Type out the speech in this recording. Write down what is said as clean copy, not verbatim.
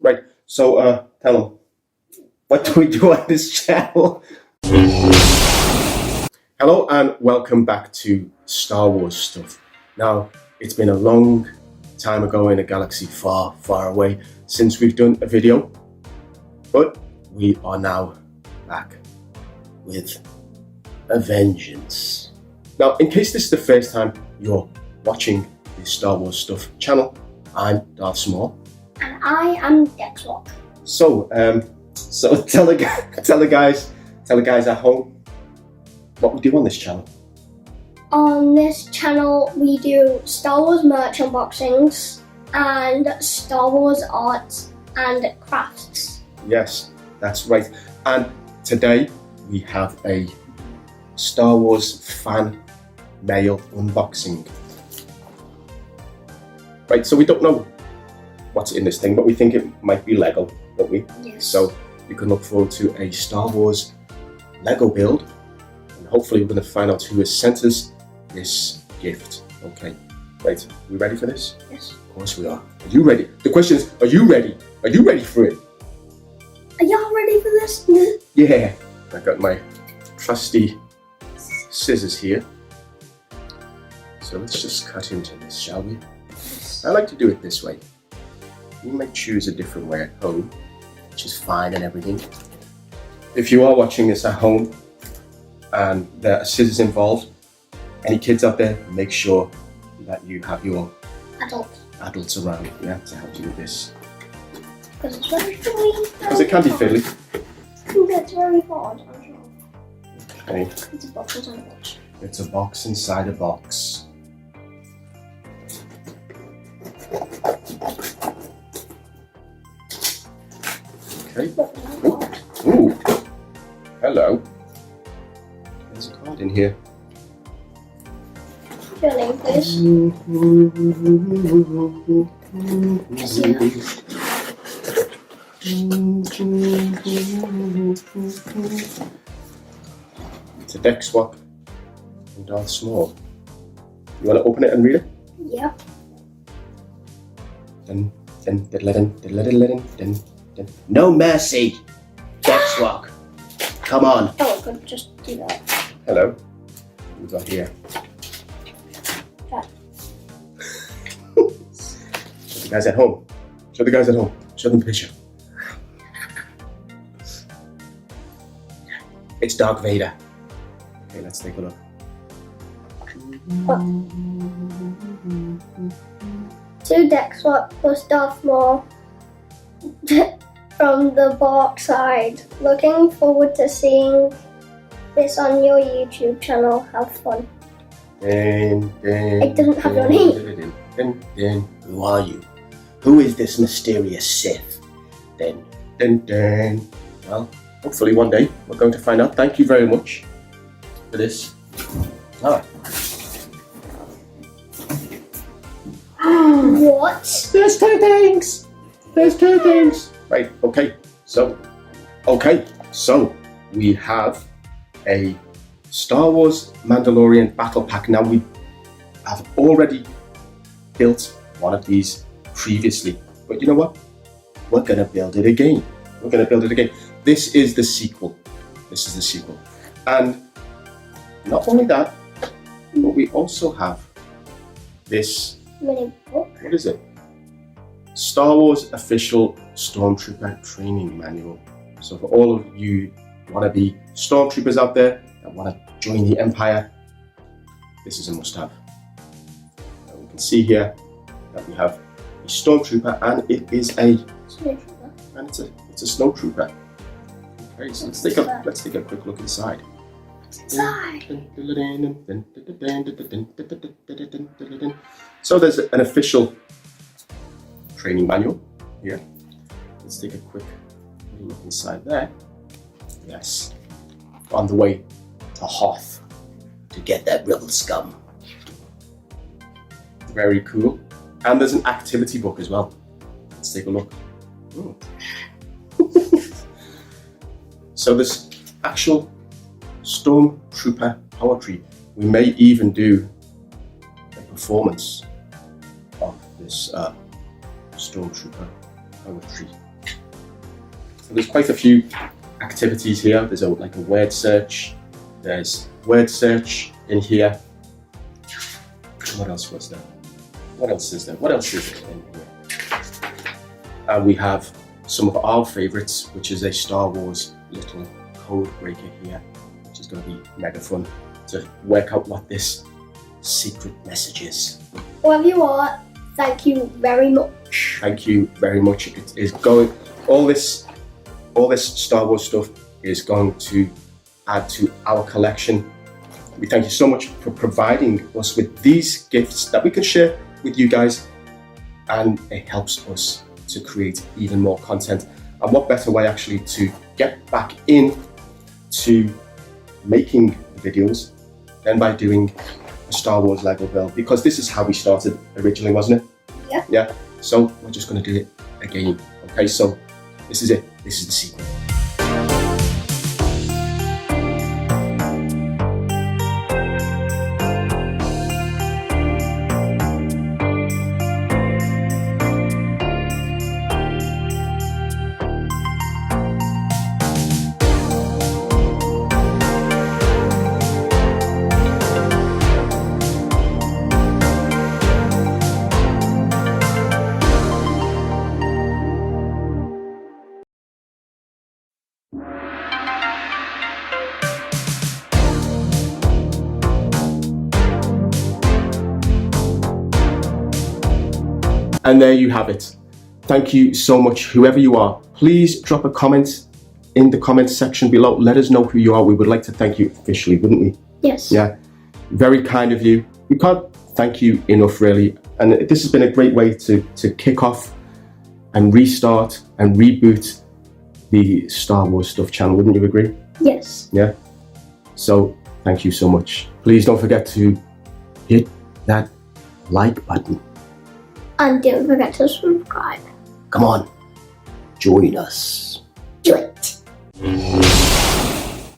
Right, so tell them, what do we do on this channel? Hello and welcome back to Star Wars stuff. Now, it's been a long time ago in a galaxy far, far away since we've done a video, but we are now back with a vengeance. Now, in case this is the first time you're watching the Star Wars stuff channel, I'm Darth Small. And I am Dexwalk. So tell the guys at home what we do on this channel. On this channel, we do Star Wars merch unboxings and Star Wars arts and crafts. Yes, that's right. And today we have a Star Wars fan mail unboxing. Right, so we don't know what's in this thing, but we think it might be Lego, don't we? Yes. So you can look forward to a Star Wars Lego build, and hopefully we're going to find out who has sent us this gift. Okay, right, we ready for this? Yes. Of course we are. Are you ready? The question is, are you ready? Are you ready for it? Are y'all ready for this? Yeah. I got my trusty scissors here. So let's just cut into this, shall we? I like to do it this way. You might choose a different way at home, which is fine and everything. If you are watching this at home and there are scissors involved, any kids out there, make sure that you have your adults around, yeah, to help you with this. Because it's very fiddly. Because it can be fiddly. It's very hard, I'm sure. Okay. It's a box inside a box. It's a box inside a box. Okay. Ooh. Hello. There's a card in here. Your name, please. It's a Dexwalk from Darth Small. You want to open it and read it? Yeah. No mercy, Dexwalk. Come on. Oh, I could just do that. Hello. What we got here? That. Show the guys at home. Show the guys at home. Show them the picture. It's Darth Vader. Okay, let's take a look. To Dexwalk plus Darth Maul from the box side. Looking forward to seeing this on your YouTube channel. Have fun. It doesn't have your name. Who are you? Who is this mysterious Sith? Well, hopefully one day we're going to find out. Thank you very much for this. Alright. What? There's two things. Right, okay. So we have a Star Wars Mandalorian battle pack. Now, we have already built one of these previously, but you know what? We're gonna build it again. This is the sequel. And not only that, but we also have this. Mini book. What is it? Star Wars Official Stormtrooper Training Manual. So for all of you wannabe Stormtroopers out there that want to join the Empire, this is a must-have. And we can see here that we have a Stormtrooper, and it is a Snowtrooper. and it's a Snowtrooper. Okay, so let's take a quick look inside. So there's an official training manual here. Let's take a quick look inside there. Yes, on the way to Hoth to get that rebel scum. Very cool. And there's an activity book as well. Let's take a look. So this actual Stormtrooper power tree. We may even do a performance of this Stormtrooper power tree. So there's quite a few activities here. There's like a word search. There's word search in here. What else was there? What else is there? What else is in here? And we have some of our favorites, which is a Star Wars little code breaker here, which is going to be mega fun to work out what this secret message is. Whoever you are, thank you very much. Thank you very much. It is going, all this Star Wars stuff is going to add to our collection. We thank you so much for providing us with these gifts that we can share with you guys, and it helps us to create even more content. And what better way actually to get back in to making videos than by doing a Star Wars Lego build, because this is how we started originally, wasn't it? Yeah. Yeah. So we're just going to do it again. Okay, so this is it. This is the secret. And there you have it. Thank you so much, whoever you are. Please drop a comment in the comments section below. Let us know who you are. We would like to thank you officially, wouldn't we? Yes. Yeah, very kind of you. We can't thank you enough, really. And this has been a great way to kick off and restart and reboot the Star Wars Stuff channel. Wouldn't you agree? Yes. Yeah. So thank you so much. Please don't forget to hit that like button. And don't forget to subscribe. Come on, join us.